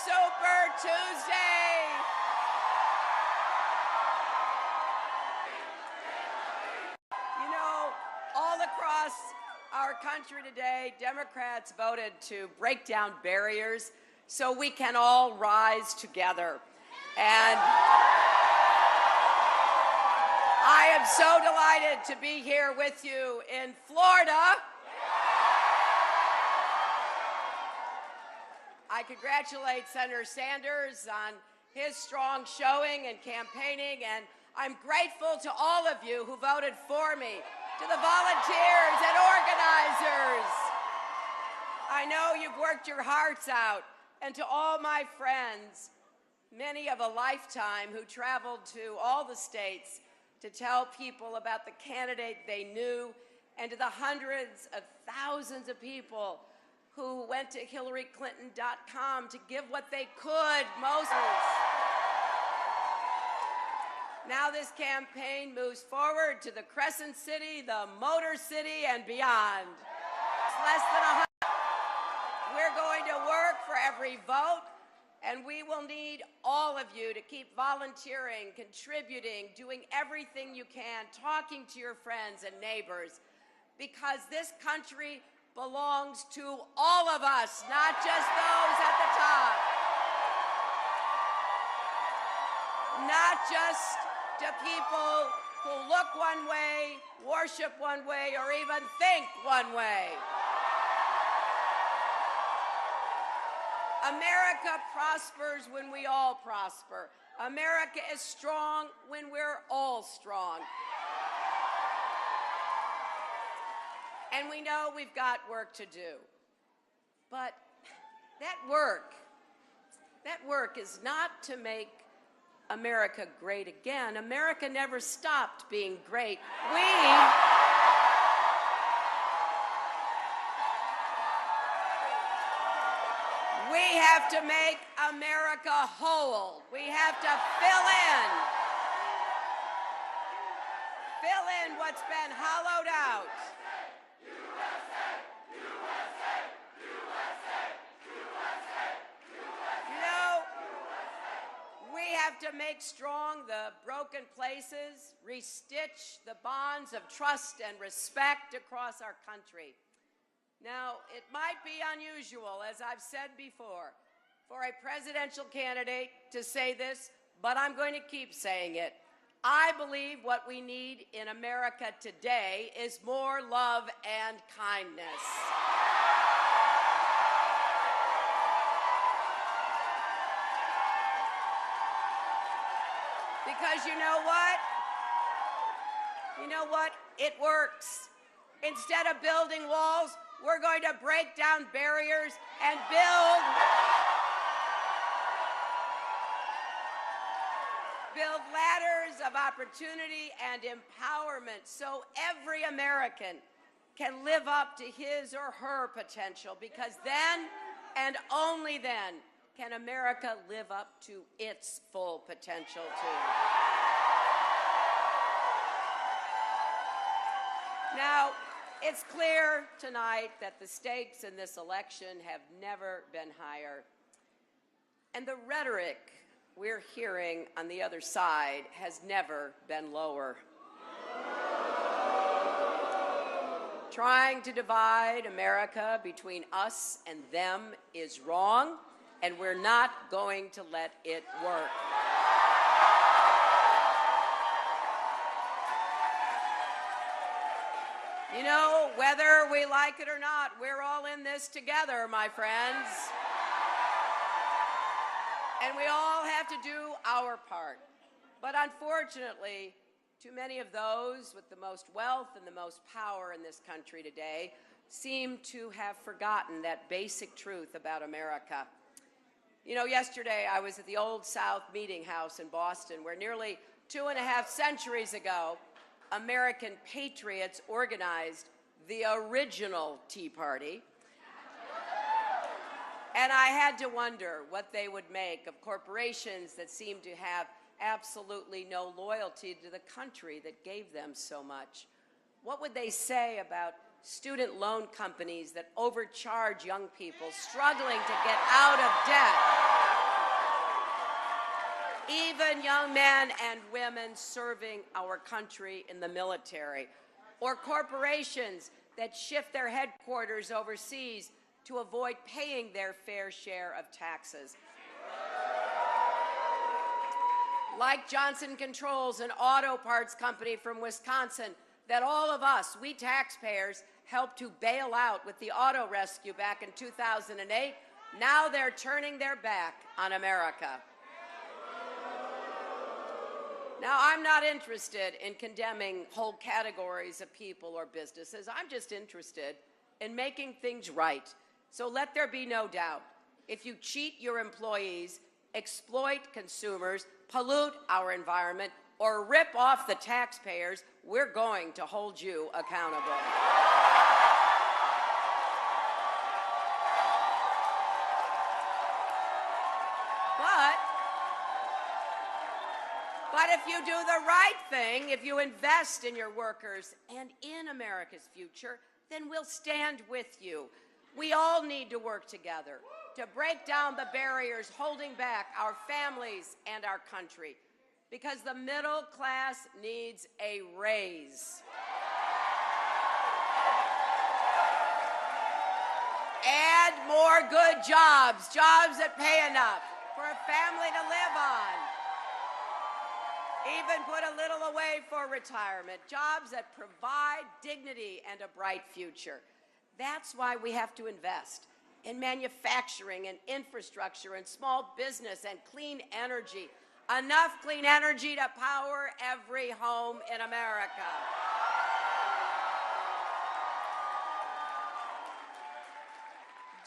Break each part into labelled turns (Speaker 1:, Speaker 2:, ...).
Speaker 1: Super Tuesday. You know, all across our country today, Democrats voted to break down barriers so we can all rise together. And I am so delighted to be here with you in Florida. I congratulate Senator Sanders on his strong showing and campaigning, and I'm grateful to all of you who voted for me, to the volunteers and organizers. I know you've worked your hearts out, and to all my friends, many of a lifetime who traveled to all the states to tell people about the candidate they knew, and to the hundreds of thousands of people who went to HillaryClinton.com to give what they could, most. Now this campaign moves forward to the Crescent City, the Motor City, and beyond. It's less than 100. We're going to work for every vote, and we will need all of you to keep volunteering, contributing, doing everything you can, talking to your friends and neighbors, because this country belongs to all of us, not just those at the top. Not just to people who look one way, worship one way, or even think one way. America prospers when we all prosper. America is strong when we're all strong. And we know we've got work to do. But that work is not to make America great again. America never stopped being great. We have to make America whole. We have to fill in what's been hollowed out. We have to make strong the broken places, restitch the bonds of trust and respect across our country. Now, it might be unusual, as I've said before, for a presidential candidate to say this, but I'm going to keep saying it. I believe what we need in America today is more love and kindness. Because you know what? You know what? It works. Instead of building walls, we're going to break down barriers and build ladders of opportunity and empowerment so every American can live up to his or her potential, because then and only then can America live up to its full potential too. Now, it's clear tonight that the stakes in this election have never been higher. And the rhetoric we're hearing on the other side has never been lower. Trying to divide America between us and them is wrong, and we're not going to let it work. You know, whether we like it or not, we're all in this together, my friends. And we all have to do our part. But unfortunately, too many of those with the most wealth and the most power in this country today seem to have forgotten that basic truth about America. You know, yesterday I was at the Old South Meeting House in Boston, where nearly 2.5 centuries ago, American patriots organized the original Tea Party. And I had to wonder what they would make of corporations that seem to have absolutely no loyalty to the country that gave them so much. What would they say about student loan companies that overcharge young people struggling to get out of debt, even young men and women serving our country in the military, or corporations that shift their headquarters overseas to avoid paying their fair share of taxes. Like Johnson Controls, an auto parts company from Wisconsin that all of us, we taxpayers, helped to bail out with the auto rescue back in 2008. Now they're turning their back on America. Now, I'm not interested in condemning whole categories of people or businesses. I'm just interested in making things right. So let there be no doubt. If you cheat your employees, exploit consumers, pollute our environment, or rip off the taxpayers, we're going to hold you accountable. But if you do the right thing, if you invest in your workers and in America's future, then we'll stand with you. We all need to work together to break down the barriers holding back our families and our country, because the middle class needs a raise. And more good jobs, jobs that pay enough for a family to live on. Even put a little away for retirement, jobs that provide dignity and a bright future. That's why we have to invest in manufacturing and infrastructure and small business and clean energy. Enough clean energy to power every home in America.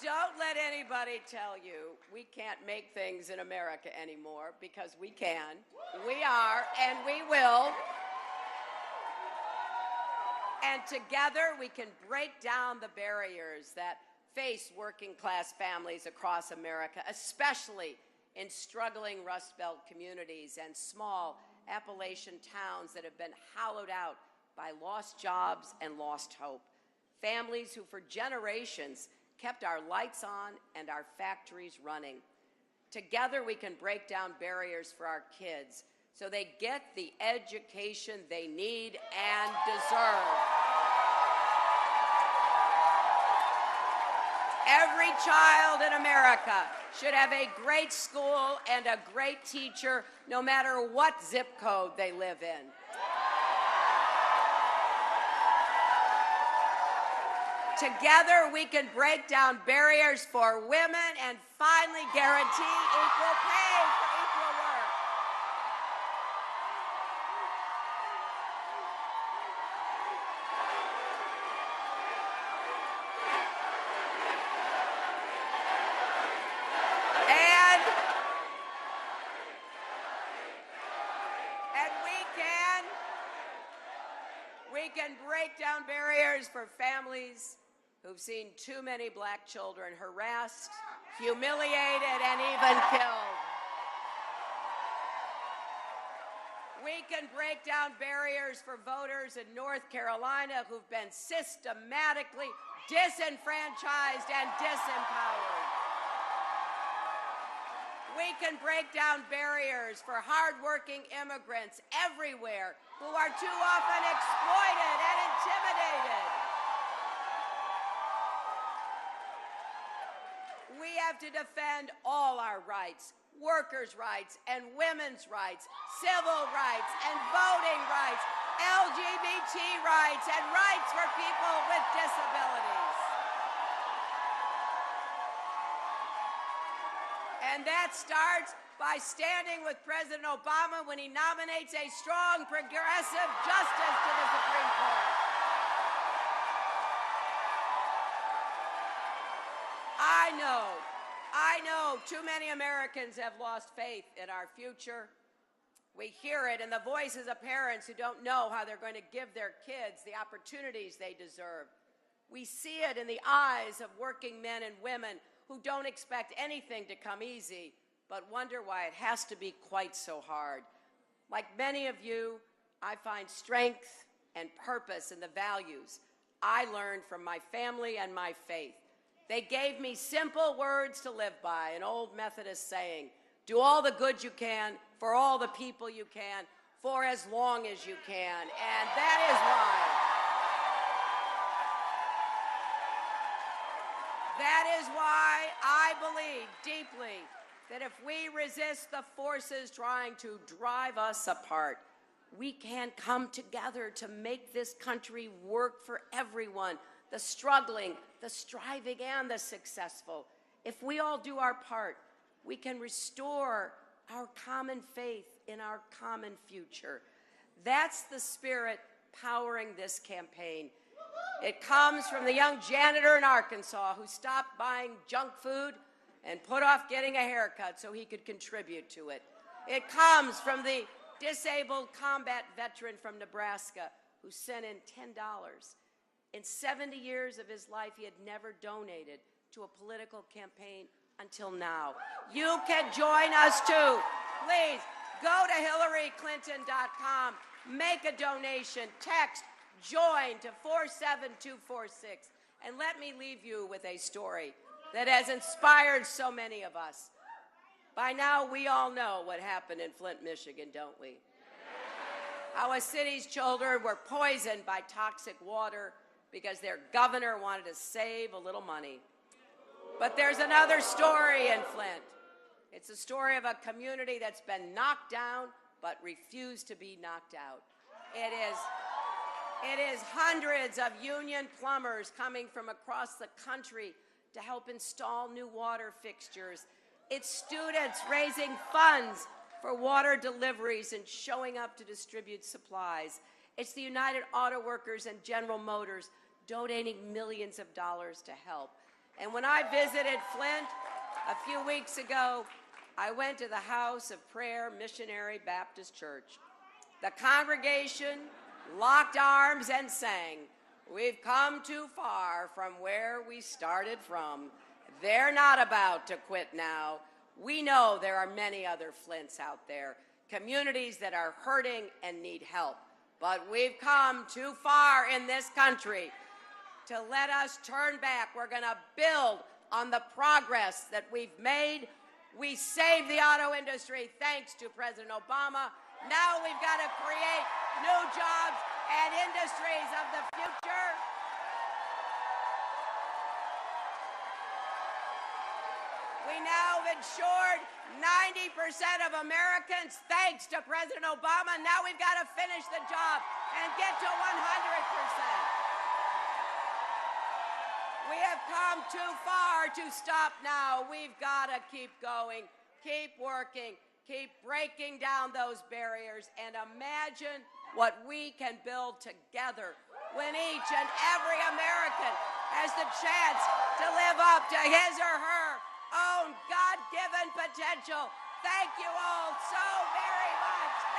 Speaker 1: Don't let anybody tell you we can't make things in America anymore, because we can, we are, and we will. And together we can break down the barriers that face working class families across America, especially in struggling Rust Belt communities and small Appalachian towns that have been hollowed out by lost jobs and lost hope. Families who for generations kept our lights on and our factories running. Together we can break down barriers for our kids so they get the education they need and deserve. Every child in America should have a great school and a great teacher, no matter what zip code they live in. Together, we can break down barriers for women and finally guarantee equal pay for equal work. And we can break down barriers for families who've seen too many black children harassed, humiliated, and even killed. We can break down barriers for voters in North Carolina who've been systematically disenfranchised and disempowered. We can break down barriers for hardworking immigrants everywhere who are too often exploited and intimidated. We have to defend all our rights, workers' rights and women's rights, civil rights and voting rights, LGBT rights, and rights for people with disabilities. And that starts by standing with President Obama when he nominates a strong, progressive justice to the Supreme Court. I know too many Americans have lost faith in our future. We hear it in the voices of parents who don't know how they're going to give their kids the opportunities they deserve. We see it in the eyes of working men and women who don't expect anything to come easy, but wonder why it has to be quite so hard. Like many of you, I find strength and purpose in the values I learned from my family and my faith. They gave me simple words to live by, an old Methodist saying, do all the good you can for all the people you can for as long as you can. And that is why I believe deeply that if we resist the forces trying to drive us apart, we can come together to make this country work for everyone, the struggling, the striving, and the successful. If we all do our part, we can restore our common faith in our common future. That's the spirit powering this campaign. It comes from the young janitor in Arkansas who stopped buying junk food and put off getting a haircut so he could contribute to it. It comes from the disabled combat veteran from Nebraska who sent in $10. In 70 years of his life, he had never donated to a political campaign until now. You can join us too. Please go to HillaryClinton.com, make a donation, text JOIN to 47246, and let me leave you with a story that has inspired so many of us. By now, we all know what happened in Flint, Michigan, don't we? How a city's children were poisoned by toxic water because their governor wanted to save a little money. But there's another story in Flint. It's a story of a community that's been knocked down but refused to be knocked out. It is hundreds of union plumbers coming from across the country to help install new water fixtures. It's students raising funds for water deliveries and showing up to distribute supplies. It's the United Auto Workers and General Motors donating millions of dollars to help. And when I visited Flint a few weeks ago, I went to the House of Prayer Missionary Baptist Church. The congregation locked arms and sang, "We've come too far from where we started from." They're not about to quit now. We know there are many other Flints out there, communities that are hurting and need help. But we've come too far in this country to let us turn back. We're going to build on the progress that we've made. We saved the auto industry thanks to President Obama. Now we've got to create new jobs and industries of the future. We now have insured 90% of Americans thanks to President Obama. Now we've got to finish the job and get to 100%. We have come too far to stop now. We've got to keep going, keep working, keep breaking down those barriers, and imagine what we can build together when each and every American has the chance to live up to his or her own God-given potential. Thank you all so very much.